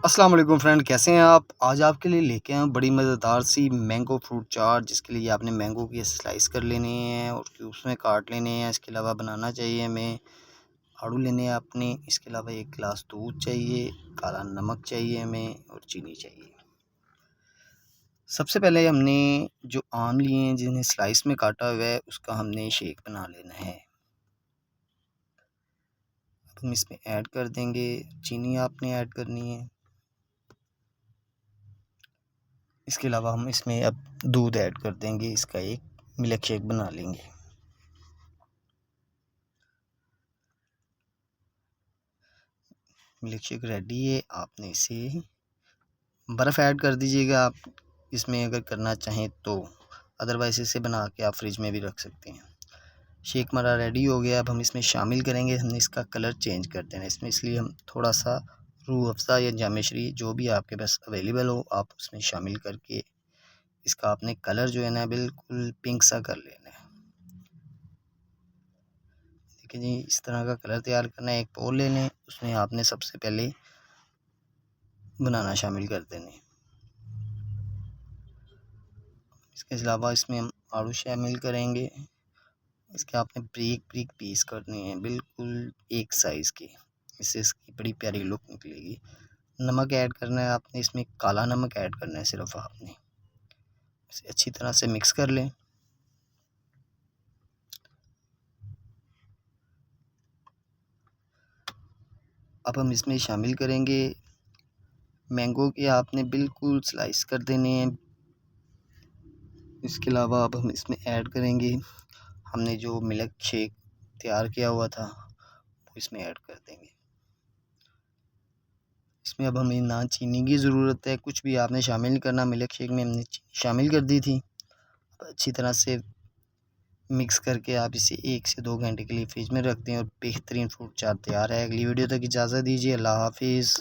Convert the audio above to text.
अस्सलाम वालेकुम फ्रेंड, कैसे हैं आप। आज आपके लिए लेके आए हैं बड़ी मज़ेदार सी मैंगो फ्रूट चाट, जिसके लिए आपने मैंगो की स्लाइस कर लेने हैं और क्यूब्स में काट लेने हैं। इसके अलावा बनाना चाहिए हमें आड़ू लेने हैं आपने। इसके अलावा 1 गिलास दूध चाहिए, काला नमक चाहिए हमें और चीनी चाहिए। सबसे पहले हमने जो आम लिए हैं जिन्हें स्लाइस में काटा हुआ है, उसका हमने शेक बना लेना है। अब हम इसमें ऐड कर देंगे चीनी, आपने ऐड करनी है। इसके अलावा हम इसमें अब दूध ऐड कर देंगे, इसका एक मिल्क शेक बना लेंगे। मिल्क शेक रेडी है। आपने इसे बर्फ़ ऐड कर दीजिएगा आप इसमें अगर करना चाहें तो, अदरवाइज़ इसे बना के आप फ्रिज में भी रख सकते हैं। शेक हमारा रेडी हो गया। अब हम इसमें शामिल करेंगे, हमने इसका कलर चेंज कर देना है इसमें, इसलिए हम थोड़ा सा रूह अफ़ज़ा या जामेश्री जो भी आपके पास अवेलेबल हो आप उसमें शामिल करके इसका आपने कलर जो है ना बिल्कुल पिंक सा कर लेना है। देखिए जी, इस तरह का कलर तैयार करना है। एक बोल ले लें, उसमें आपने सबसे पहले बनाना शामिल कर देने। इसके अलावा इसमें हम आड़ू शामिल करेंगे। इसके आपने ब्रीक ब्रीक पीस करने हैं, बिल्कुल एक साइज़ के, इससे इसकी बड़ी प्यारी लुक निकलेगी। नमक ऐड करना है आपने, इसमें काला नमक ऐड करना है सिर्फ आपने। इसे अच्छी तरह से मिक्स कर लें। अब हम इसमें शामिल करेंगे मैंगो के, आपने बिल्कुल स्लाइस कर देने हैं। इसके अलावा अब हम इसमें ऐड करेंगे हमने जो मिल्क शेक तैयार किया हुआ था, वो इसमें ऐड कर देंगे। इसमें अब हमें ना चीनी की ज़रूरत है, कुछ भी आपने शामिल नहीं करना। मिल्क शेक में हमने चीनी शामिल कर दी थी। अब अच्छी तरह से मिक्स करके आप इसे 1 से 2 घंटे के लिए फ्रिज में रख दें और बेहतरीन फ्रूट चाट तैयार है। अगली वीडियो तक इजाज़त दीजिए। अल्लाह हाफिज़।